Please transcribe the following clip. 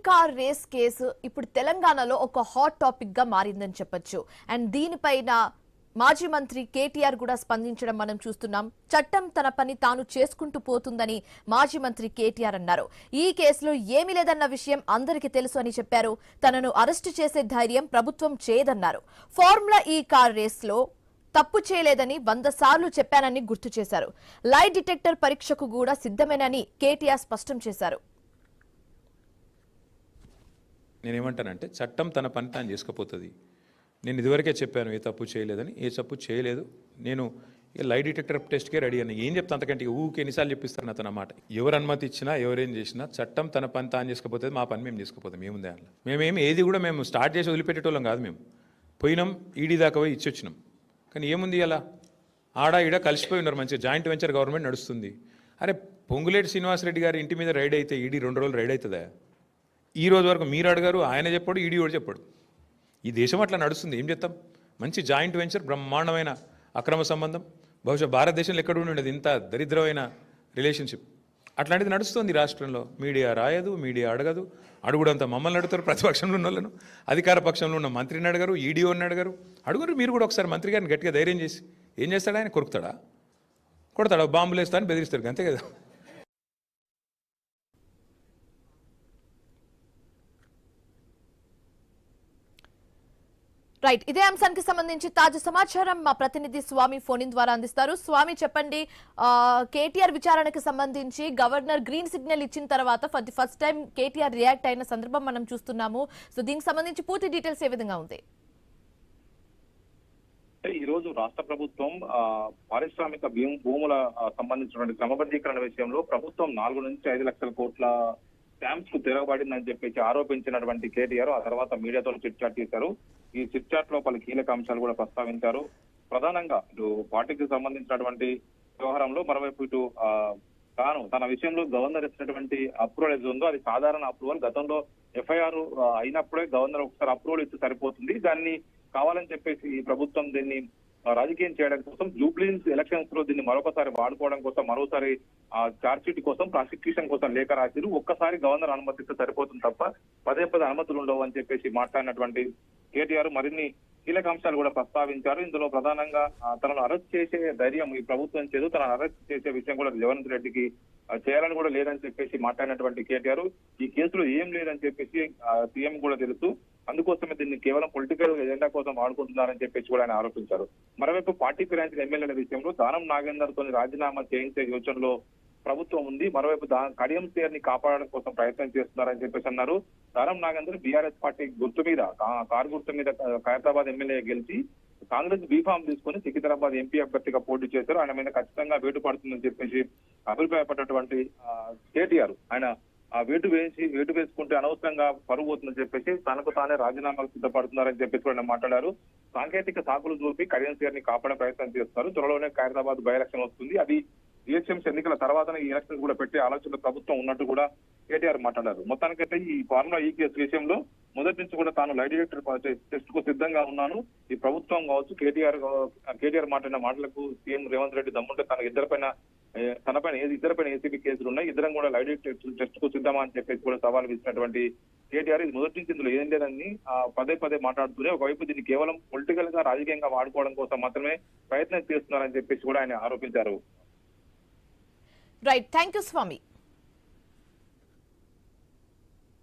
Car race case ఇప్పుడు తెలంగాణలో ఒక హాట్ టాపిక్ గా మారిందని చెప్పొచ్చు. అండ్ దీనిపైన మాజీ మంత్రి కేటీఆర్ కూడా స్పందించడం మనం చూస్తున్నాం. చట్టం తన పని తాను చేసుకుంటూ పోతుందని మాజీ మంత్రి కేటీఆర్ అన్నారు. ఈ కేసులో ఏమీ లేదన్న విషయం అందరికీ తెలుసు అని చెప్పారు. తనను అరెస్టు చేసే ధైర్యం ప్రభుత్వం చేయదన్నారు. ఫార్ములా ఈ కార్ రేస్ లో తప్పు చేయలేదని 100 సార్లు చెప్పానని గుర్తు చేశారు. లై డిటెక్టర్ పరీక్షకు కూడా సిద్ధమేనని కేటీఆర్ స్పష్టం చేశారు. నేనేమంటానంటే చట్టం తన పని తాను చేసుకుపోతుంది. నేను ఇదివరకే చెప్పాను ఏ తప్పు చేయలేదని. ఏ తప్పు చేయలేదు. నేను లై డిటెక్టర్ టెస్ట్కే రెడీ అని ఏం చెప్తాను, అంతకంటే ఊరికి ఎన్నిసార్లు చెప్పిస్తాను అతను అన్నమాట. ఎవరు అనుమతి ఇచ్చినా ఎవరేం చేసినా చట్టం తన పని తాను చేసుకుపోతుంది. మా పని మేము చేసుకుపోతాం. ఏముంది దాంట్లో. మేమేమి ఏది కూడా మేము స్టార్ట్ చేసి వదిలిపెట్టేటోళ్ళం కాదు. మేము పోయినాం, ఈడీ దాకా పోయి ఇచ్చొచ్చినాం. కానీ ఏముంది అలా ఆడ ఈడ కలిసిపోయి ఉన్నారు. మంచిగా జాయింట్ వెంచర్ గవర్నమెంట్ నడుస్తుంది. అరే పొంగులేటి శ్రీనివాసరెడ్డి గారి ఇంటి మీద రైడ్ అయితే ఈడీ 2 రోజులు రైడ్ అవుతుందా? ఈ రోజు వరకు మీరు అడగారు, ఆయన చెప్పాడు, ఈడీ కూడా చెప్పాడు. ఈ దేశం అట్లా నడుస్తుంది. ఏం చేస్తాం? మంచి జాయింట్ వెంచర్, బ్రహ్మాండమైన అక్రమ సంబంధం. బహుశా భారతదేశంలో ఎక్కడ ఉండేది ఇంత దరిద్రమైన రిలేషన్షిప్. అట్లాంటిది నడుస్తుంది రాష్ట్రంలో. మీడియా రాయదు, మీడియా అడగదు. అడుగుడంతా మమ్మల్ని అడుగుతారు, ప్రతిపక్షంలో ఉన్న వాళ్ళను. అధికార పక్షంలో ఉన్న మంత్రిని అడగరు, ఈడీఓని అడగరు. అడుగురు మీరు కూడా ఒకసారి మంత్రి గారిని గట్టిగా ధైర్యం చేసి. ఏం చేస్తాడు ఆయన? కొరుకుతాడా? కొడతాడా? బాంబులు వేస్తా అని బెదిరిస్తారు, అంతే కదా. రైట్, ఇదే అంశానికి సంబంధించి తాజా సమాచారం మా ప్రతినిధి స్వామి ఫోన్ ద్వారా అందిస్తారు. స్వామి చెప్పండి, కేటీఆర్ విచారణకు సంబంధించి గవర్నర్ గ్రీన్ సిగ్నల్ ఇచ్చిన తర్వాత ఫస్ట్ టైం కేటీఆర్ రియాక్ట్ అయిన సందర్భం మనం చూస్తున్నాము. సో దీనికి సంబంధించి పూర్తి డీటెయిల్స్ ఏ విధంగా ఉంది? ఈ రోజు రాష్ట్ర ప్రభుత్వం పారిశ్రామిక భూముల సంబంధించినటువంటి క్రమబద్ధీకరణ విషయంలో ప్రభుత్వం 4 నుంచి 5 లక్షల కోట్ల స్కామ్స్ కు తిరగబడిందని చెప్పేసి ఆరోపించినటువంటి కేటీఆర్ ఆ తర్వాత మీడియాతో చిట్ చాట్ చేశారు. ఈ చిట్ చాట్ లో పలు కీలక అంశాలు కూడా ప్రస్తావించారు. ప్రధానంగా ఇటు పార్టీకి సంబంధించినటువంటి వ్యవహారంలో మరోవైపు ఇటు తన విషయంలో గవర్నర్ ఇచ్చినటువంటి అప్రూవల్ ఏది ఉందో అది సాధారణ అప్రూవల్. గతంలో ఎఫ్ఐఆర్ అయినప్పుడే గవర్నర్ ఒకసారి అప్రూవల్ ఇస్తే సరిపోతుంది. దాన్ని కావాలని చెప్పేసి ఈ ప్రభుత్వం దీన్ని రాజకీయం చేయడం కోసం, జూబ్లీహిల్స్ ఎలక్షన్స్ లో దీన్ని మరొకసారి వాడుకోవడం కోసం, మరోసారి ఛార్జ్ షీట్ కోసం, ప్రాసిక్యూషన్ కోసం లేఖ రాసిరు. ఒక్కసారి గవర్నర్ అనుమతిస్తే సరిపోతుంది తప్ప పదే అనుమతులు ఉండవు అని చెప్పేసి మాట్లాడినటువంటి కేటీఆర్ మరిన్ని కీలక అంశాలు కూడా ప్రస్తావించారు. ఇందులో ప్రధానంగా తనను అరెస్ట్ చేసే ధైర్యం ఈ ప్రభుత్వం చేదు, తనను అరెస్ట్ చేసే విషయం కూడా రేవంత్ రెడ్డికి చేయాలని కూడా లేదని చెప్పేసి మాట్లాడినటువంటి కేటీఆర్ ఈ కేసులో ఏం లేదని చెప్పేసి సీఎం కూడా తెలుసు, అందుకోసమే దీన్ని కేవలం పొలిటికల్ ఎజెండా కోసం వాడుకుంటున్నారని చెప్పేసి కూడా ఆయన ఆరోపించారు. మరోవైపు పార్టీ ఫిరాయించిన ఎమ్మెల్యేల విషయంలో దానం నాగేందర్ తోని రాజీనామా చేయించే యోచనలో ప్రభుత్వం ఉంది. మరోవైపు కడియం సేర్ ని కాపాడడం కోసం ప్రయత్నం చేస్తున్నారని చెప్పేసి అన్నారు. దానం నాగేందర్ బీఆర్ఎస్ పార్టీ గుర్తు మీద, కారు గుర్తు మీద ఖైరతాబాద్ ఎమ్మెల్యే గెలిచి కాంగ్రెస్ బీఫామ్ తీసుకుని సికింద్రాబాద్ ఎంపీ అభ్యర్థిగా పోటీ చేశారు. ఆయన మీద ఖచ్చితంగా వేటు పడుతుందని చెప్పేసి అభిప్రాయపడ్డటువంటి కేటీఆర్ ఆయన వేటు వేసుకుంటే అనవసరంగా పరుగు పోతుందని చెప్పేసి తనకు తానే రాజీనామాకు సిద్ధపడుతున్నారని చెప్పేసి ఆయన మాట్లాడారు. సాంకేతిక సాకులు చూపి కడియం సేర్ ని కాపాడే ప్రయత్నం చేస్తున్నారు. త్వరలోనే ఖైరతాబాద్ బై ఎలక్షన్ వస్తుంది, అది జిహెచ్ఎంసీ ఎన్నికల తర్వాతనే ఈ ఎలక్షన్ కూడా పెట్టే ఆలోచన ప్రభుత్వం ఉన్నట్టు కూడా కేటీఆర్ మాట్లాడారు. మొత్తానికైతే ఈ ఫార్ములా ఈ కేసు విషయంలో మొదటి నుంచి కూడా తాను లై డిటెక్టర్ టెస్ట్ కు సిద్ధంగా ఉన్నాను. ఈ ప్రభుత్వం కావచ్చు, కేటీఆర్ మాట్లాడిన మాటలకు సీఎం రేవంత్ రెడ్డి దమ్ముంటే తనపైన ఏసీబీ కేసులు ఉన్నాయి, ఇద్దరం కూడా లై డిటెక్టర్ టెస్ట్ కు సిద్ధమా అని చెప్పేసి కూడా సవాల్ విసినటువంటి కేటీఆర్ ఇది మొదటి నుంచి ఇందులో ఏం లేదని పదే మాట్లాడుతూనే ఒకవైపు దీన్ని కేవలం పొలిటికల్ గా రాజకీయంగా వాడుకోవడం కోసం మాత్రమే ప్రయత్నం చేస్తున్నారని చెప్పేసి కూడా ఆయన ఆరోపించారు. Right, thank you Swamy.